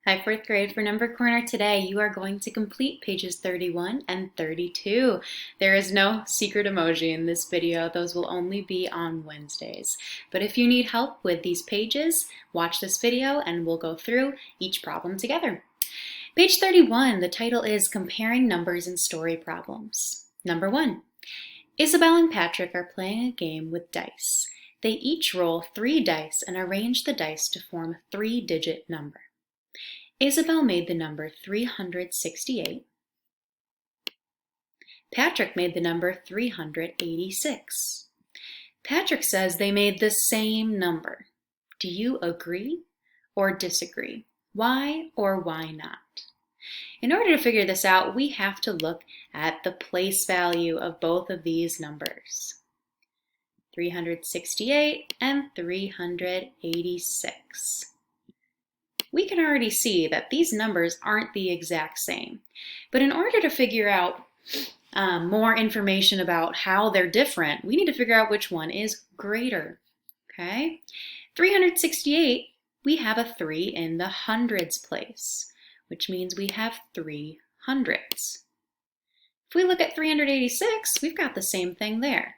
Hi, fourth grade. For Number Corner today, you are going to complete pages 31 and 32. There is no secret emoji in this video. Those will only be on Wednesdays. But if you need help with these pages, watch this video and we'll go through each problem together. Page 31, the title is Comparing Numbers in Story Problems. Number 1. Isabel and Patrick are playing a game with dice. They each roll 3 dice and arrange the dice to form a 3-digit number. Isabel made the number 368. Patrick made the number 386. Patrick says they made the same number. Do you agree or disagree? Why or why not? In order to figure this out, we have to look at the place value of both of these numbers. 368 and 386. We can already see that these numbers aren't the exact same. But in order to figure out more information about how they're different, we need to figure out which one is greater. Okay? 368, we have a 3 in the hundreds place, which means we have 3 hundreds. If we look at 386, we've got the same thing there.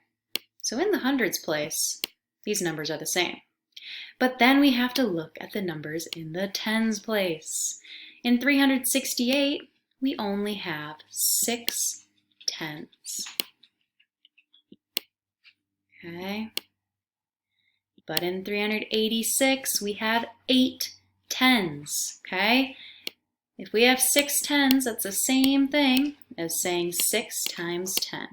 So in the hundreds place, these numbers are the same. But then we have to look at the numbers in the tens place. In 368, we only have 6 tens. Okay? But in 386, we have 8 tens. Okay? If we have 6 tens, that's the same thing as saying 6 times 10.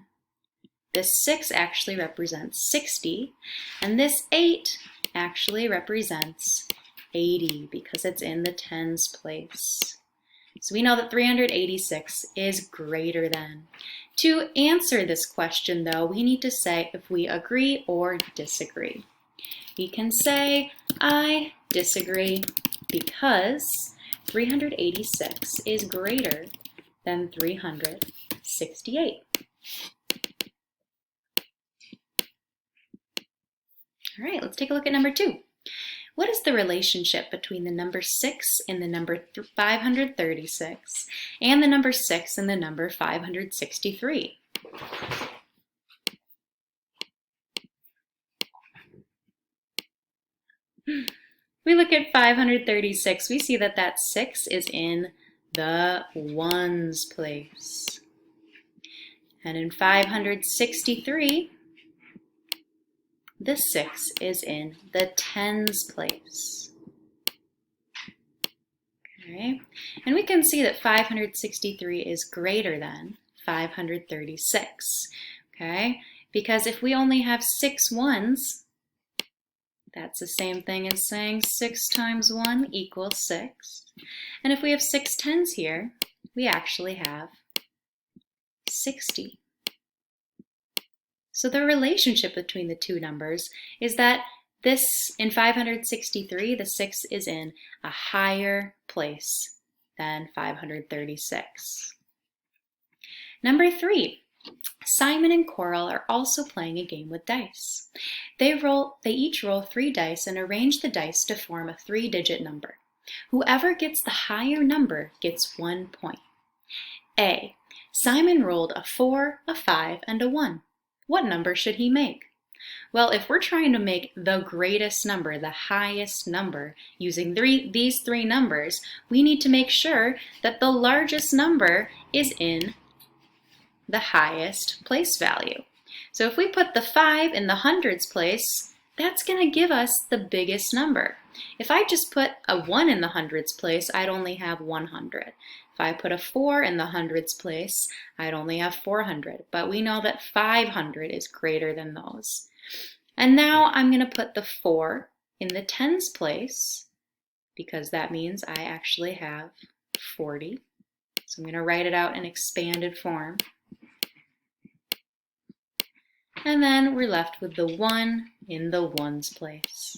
This 6 actually represents 60, and this 8 actually represents 80 because it's in the tens place. So we know that 386 is greater than. To answer this question though, we need to say if we agree or disagree. We can say, I disagree because 386 is greater than 368. All right, let's take a look at number 2. What is the relationship between the number 6 in the number 536 and the number 6 in the number 563? We look at 536, we see that that 6 is in the ones place. And in 563, the 6 is in the tens place. Okay, and we can see that 563 is greater than 536. Okay, because if we only have 6 ones, that's the same thing as saying 6 times 1 equals 6. And if we have 6 tens here, we actually have 60. So the relationship between the two numbers is that this, in 563, the 6 is in a higher place than 536. Number 3, Simon and Coral are also playing a game with dice. They each roll 3 dice and arrange the dice to form a 3-digit number. Whoever gets the higher number gets 1 point. A. Simon rolled a 4, a 5, and a 1. What number should he make? Well, if we're trying to make the greatest number, the highest number, using these three numbers, we need to make sure that the largest number is in the highest place value. So if we put the 5 in the hundreds place, that's going to give us the biggest number. If I just put a 1 in the hundreds place, I'd only have 100. If I put a 4 in the hundreds place, I'd only have 400. But we know that 500 is greater than those. And now I'm going to put the 4 in the tens place because that means I actually have 40. So I'm going to write it out in expanded form. And then we're left with the 1 in the ones place.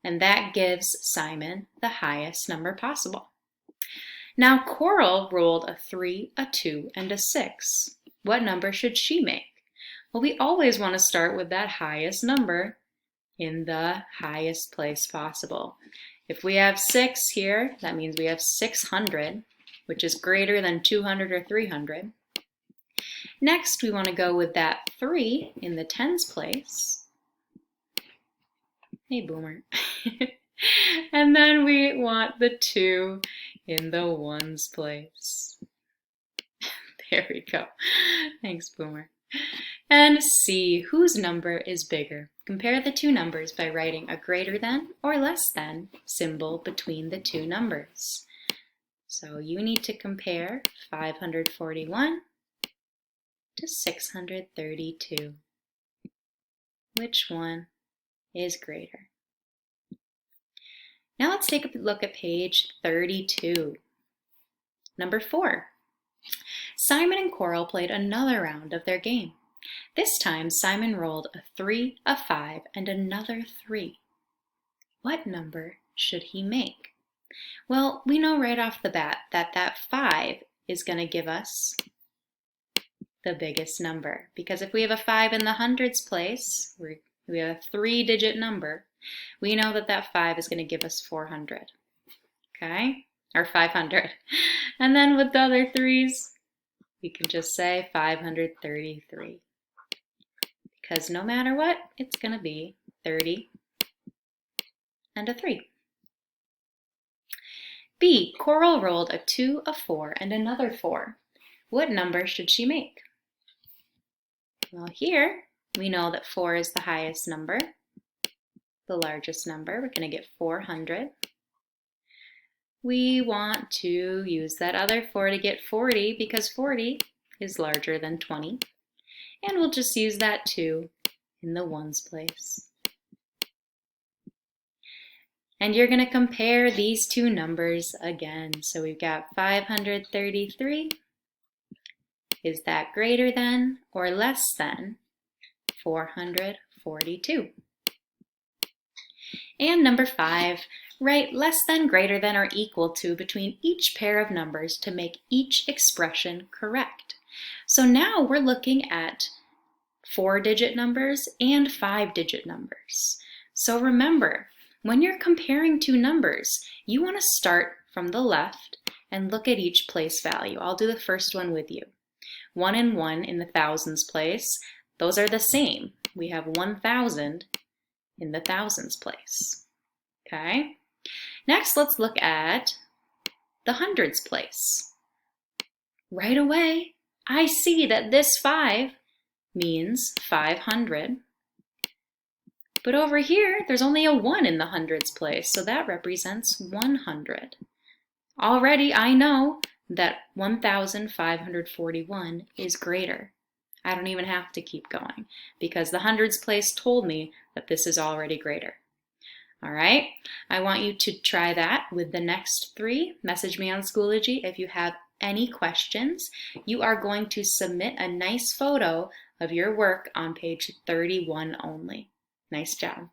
And that gives Simon the highest number possible. Now Coral rolled a 3, a 2, and a 6. What number should she make? Well, we always want to start with that highest number in the highest place possible. If we have 6 here, that means we have 600, which is greater than 200 or 300. Next, we want to go with that 3 in the tens place. Hey, Boomer. And then we want the 2 in the ones place. There we go. Thanks, Boomer. And see whose number is bigger. Compare the two numbers by writing a greater than or less than symbol between the two numbers. So you need to compare 541 to 632. Which one is greater? Now let's take a look at page 32. Number 4. Simon and Coral played another round of their game. This time Simon rolled a 3, a 5, and another 3. What number should he make? Well, we know right off the bat that that 5 is going to give us the biggest number, because if we have a 5 in the hundreds place, we have a 3-digit number, we know that that 5 is going to give us 400, okay? Or 500. And then with the other 3s, we can just say 533. Because no matter what, it's going to be 30 and a 3. B. Coral rolled a 2, a 4, and another 4. What number should she make? Well, here we know that 4 is the highest number, the largest number. We're going to get 400. We want to use that other 4 to get 40 because 40 is larger than 20. And we'll just use that 2 in the ones place. And you're going to compare these two numbers again. So we've got 533. Is that greater than or less than 442? And number 5, write less than, greater than, or equal to between each pair of numbers to make each expression correct. So now we're looking at 4-digit numbers and 5-digit numbers. So remember, when you're comparing two numbers, you want to start from the left and look at each place value. I'll do the first one with you. 1 and 1 in the thousands place, those are the same. We have 1,000 in the thousands place. Okay? Next, let's look at the hundreds place. Right away, I see that this 5 means 500. But over here, there's only a 1 in the hundreds place, so that represents 100. Already, I know that 1,541 is greater. I don't even have to keep going because the hundreds place told me that this is already greater. All right, I want you to try that with the next 3. Message me on Schoology if you have any questions. You are going to submit a nice photo of your work on page 31 only. Nice job.